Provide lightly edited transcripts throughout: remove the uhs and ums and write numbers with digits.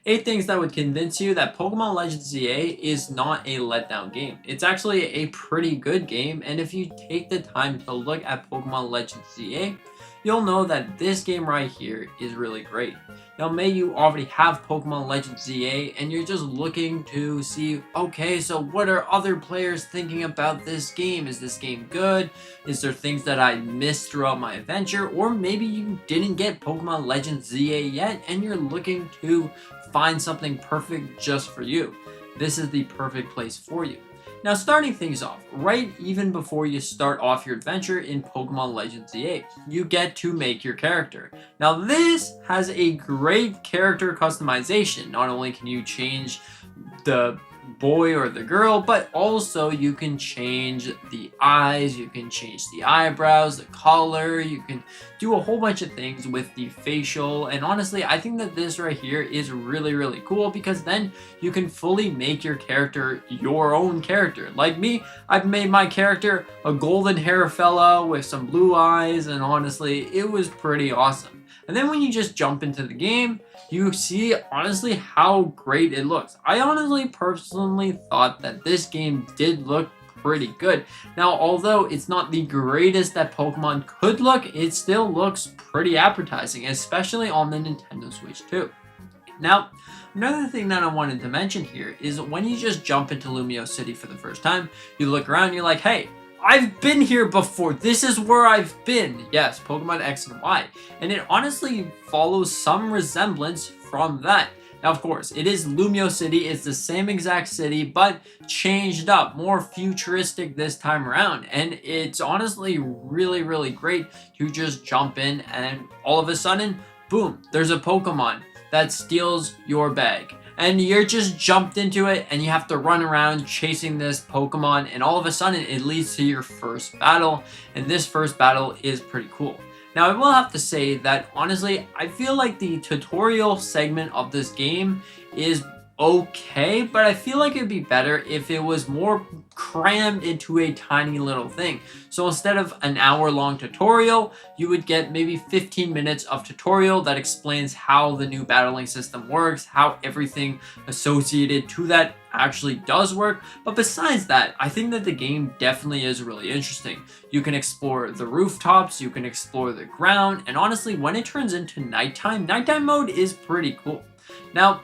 8 things that would convince you that Pokemon Legends ZA is not a letdown game. It's actually a pretty good game, and if you take the time to look at Pokemon Legends ZA, you'll know that this game right here is really great. Now, may you already have Pokemon Legends ZA and you're just looking to see, okay, so what are other players thinking about this game? Is this game good? Is there things that I missed throughout my adventure? Or maybe you didn't get Pokemon Legends ZA yet and you're looking to find something perfect just for you. This is the perfect place for you. Now, starting things off, right even before you start off your adventure in Pokemon Legends ZA, you get to make your character. Now, this has a great character customization. Not only can you change the boy or the girl, but also you can change the eyes, you can change the eyebrows, the color, you can do a whole bunch of things with the facial. And honestly, I think that this right here is really cool, because then you can fully make your character your own character. Like me, I've made my character a golden hair fella with some blue eyes, and honestly, it was pretty awesome. And then when you just jump into the game, you see honestly how great it looks. I honestly personally thought that this game did look pretty good. Now, although it's not the greatest that Pokemon could look, it still looks pretty appetizing, especially on the Nintendo Switch 2. Now, another thing that I wanted to mention here is when you just jump into Lumio City for the first time, you look around, you're like, hey, I've been here before. This is where I've been. Yes, Pokemon X and Y. And it honestly follows some resemblance from that. Now, of course, it is Lumio City. It's the same exact city, but changed up, more futuristic this time around. And it's honestly really great to just jump in and all of a sudden, boom, there's a Pokemon that steals your bag. And you're just jumped into it and you have to run around chasing this Pokemon, and all of a sudden it leads to your first battle, and this first battle is pretty cool. Now, I will have to say that honestly, I feel like the tutorial segment of this game is okay, but I feel like it'd be better if it was more crammed into a tiny little thing. So instead of an hour-long tutorial, you would get maybe 15 minutes of tutorial that explains how the new battling system works, how everything associated to that actually does work. But besides that, I think that the game definitely is really interesting. You can explore the rooftops, you can explore the ground, and honestly, when it turns into nighttime mode is pretty cool. Now,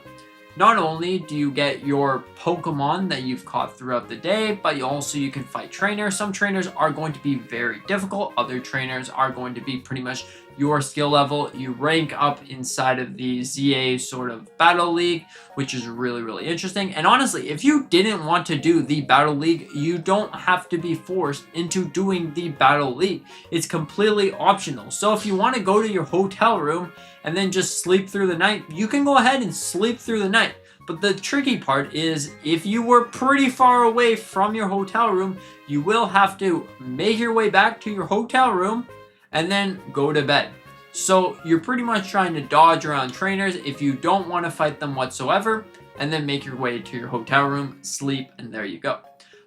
not only do you get your Pokemon that you've caught throughout the day, but you can fight trainers. Some trainers are going to be very difficult. Other trainers are going to be pretty much your skill level. You rank up inside of the ZA sort of battle league, which is really interesting. And honestly, if you didn't want to do the battle league, you don't have to be forced into doing the battle league. It's completely optional. So if you want to go to your hotel room and then just sleep through the night, you can go ahead and sleep through the night. But the tricky part is, if you were pretty far away from your hotel room, you will have to make your way back to your hotel room and then go to bed. So you're pretty much trying to dodge around trainers if you don't want to fight them whatsoever, and then make your way to your hotel room, sleep, and there you go.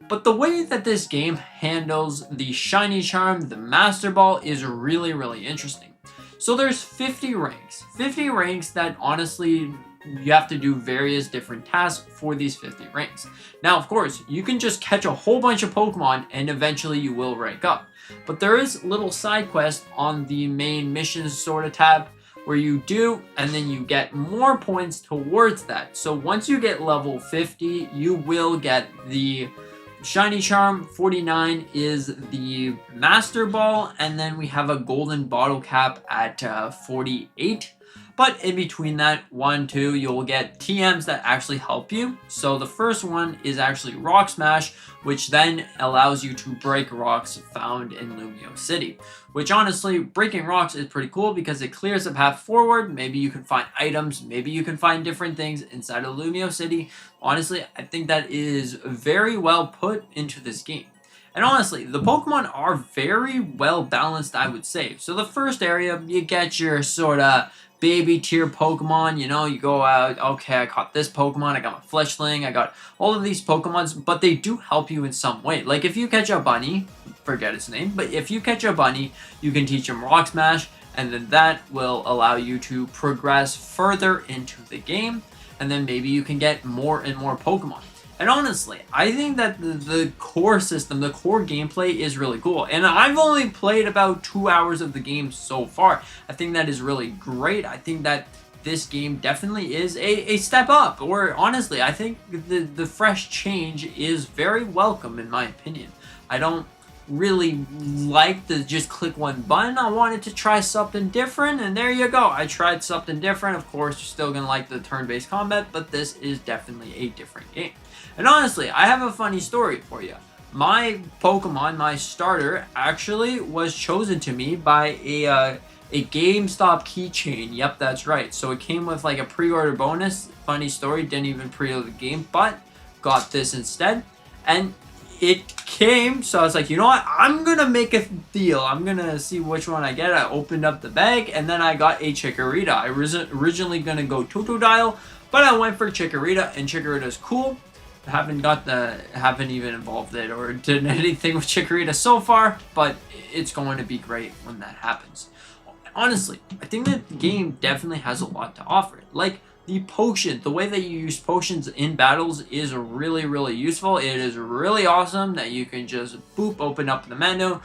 But the way that this game handles the Shiny Charm, the Master Ball, is really interesting. So there's 50 ranks that honestly you have to do various different tasks for these 50 ranks. Now, of course, you can just catch a whole bunch of Pokemon and eventually you will rank up. But there is little side quests on the main missions sort of tab where you do, and then you get more points towards that. So once you get level 50, you will get the Shiny Charm. 49 is the Master Ball, and then we have a golden bottle cap at 48. But in between that, 1, 2, you'll get TMs that actually help you. So the first one is actually Rock Smash, which then allows you to break rocks found in Lumio City. Which honestly, breaking rocks is pretty cool because it clears the path forward. Maybe you can find items, maybe you can find different things inside of Lumio City. Honestly, I think that is very well put into this game. And honestly, the Pokemon are very well balanced, I would say. So the first area, you get your sort of baby tier Pokemon, you know, you go out, okay, I caught this Pokemon, I got my Fletchling, I got all of these Pokemons, but they do help you in some way. Like if you catch a bunny, forget its name, but if you catch a bunny, you can teach him Rock Smash, and then that will allow you to progress further into the game. and then maybe you can get more and more Pokemon. And honestly, I think that the core system, the core gameplay is really cool. And I've only played about 2 hours of the game so far. I think that is really great. I think that this game definitely is a step up. Or honestly, I think the fresh change is very welcome in my opinion. I don't really like to just click one button. I wanted to try something different, and there you go. I tried something different. Of course, you're still gonna like the turn-based combat, but this is definitely a different game. And honestly, I have a funny story for you. My Pokemon, my starter, actually was chosen to me by a GameStop keychain. Yep, that's right. So it came with like a pre-order bonus. Funny story, didn't even pre-order the game, but got this instead. And it came, so I was like, you know what? I'm gonna make a deal. I'm gonna see which one I get. I opened up the bag, and then I got a Chikorita. I was originally gonna go Totodile, but I went for Chikorita, and Chikorita's cool. Haven't even evolved it or did anything with Chikorita so far, but it's going to be great when that happens. Honestly, I think that the game definitely has a lot to offer. Like, the potion, the way that you use potions in battles is really, really useful. It is really awesome that you can just boop, open up the menu,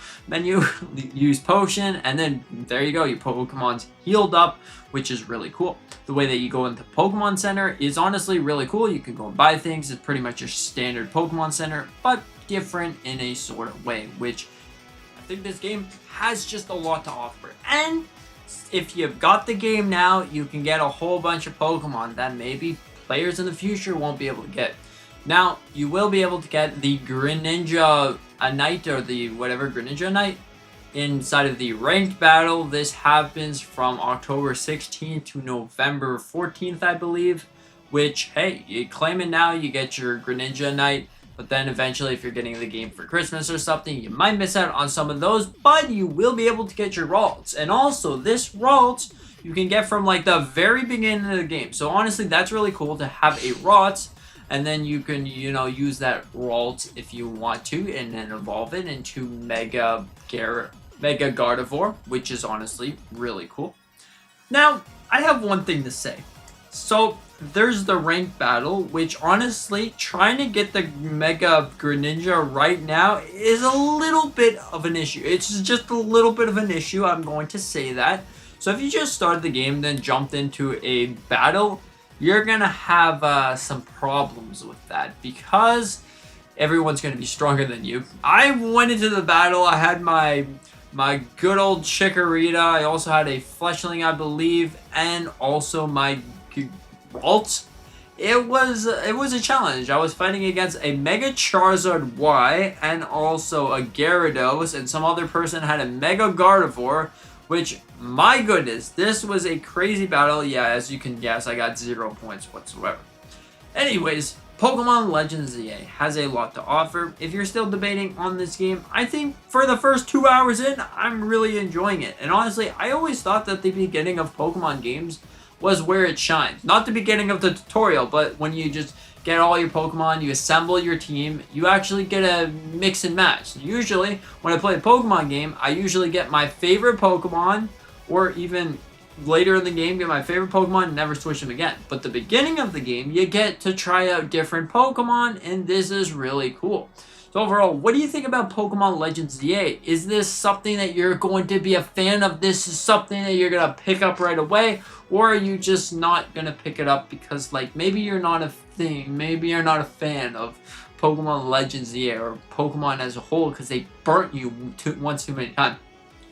use potion, and then there you go, your Pokemon's healed up, which is really cool. The way that you go into Pokemon Center is honestly really cool. You can go and buy things. It's pretty much your standard Pokemon Center, but different in a sort of way, which I think this game has just a lot to offer. And if you've got the game now, you can get a whole bunch of Pokemon that maybe players in the future won't be able to get. Now, you will be able to get the Greninja Knight, or the whatever Greninja Knight, inside of the ranked battle. This happens from October 16th to November 14th, I believe. Which, hey, you claim it now, you get your Greninja Knight. But then eventually, if you're getting the game for Christmas or something, you might miss out on some of those, but you will be able to get your Ralts. And also, this Ralts you can get from like the very beginning of the game. So honestly, that's really cool to have a Ralts, and then you can, you know, use that Ralts if you want to, and then evolve it into Mega Gardevoir, which is honestly really cool. Now, I have one thing to say. So, there's the ranked battle, which honestly, trying to get the Mega Greninja right now is a little bit of an issue. It's just a little bit of an issue, I'm going to say that. So if you just started the game, then jumped into a battle, you're going to have some problems with that, because everyone's going to be stronger than you. I went into the battle, I had my good old Chikorita, I also had a Fletchling, I believe, and also my Ralts. It was a challenge. I was fighting against a Mega Charizard Y and also a Gyarados, and some other person had a Mega Gardevoir, which, my goodness, this was a crazy battle. Yeah, as you can guess, I got 0 points whatsoever. Anyways, Pokemon Legends ZA has a lot to offer. If you're still debating on this game, I think for the first 2 hours in, I'm really enjoying it. And honestly, I always thought that the beginning of Pokemon games was where it shines. Not the beginning of the tutorial, but when you just get all your Pokemon, you assemble your team, you actually get a mix and match. Usually, when I play a Pokemon game, I usually get my favorite Pokemon, or even later in the game, get my favorite Pokemon and never switch them again. But the beginning of the game, you get to try out different Pokemon, and this is really cool. So overall, what do you think about Pokemon Legends ZA? Is this something that you're going to be a fan of? This is something that you're going to pick up right away? Or are you just not going to pick it up because, like, maybe you're not a fan of Pokemon Legends ZA or Pokemon as a whole because they burnt you once too many times?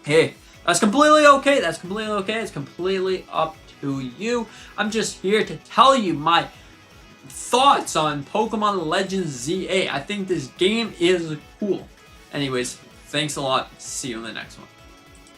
Hey, that's completely okay. That's completely okay. It's completely up to you. I'm just here to tell you my thoughts on Pokemon Legends ZA. I think this game is cool. Anyways, thanks a lot. See you in the next one.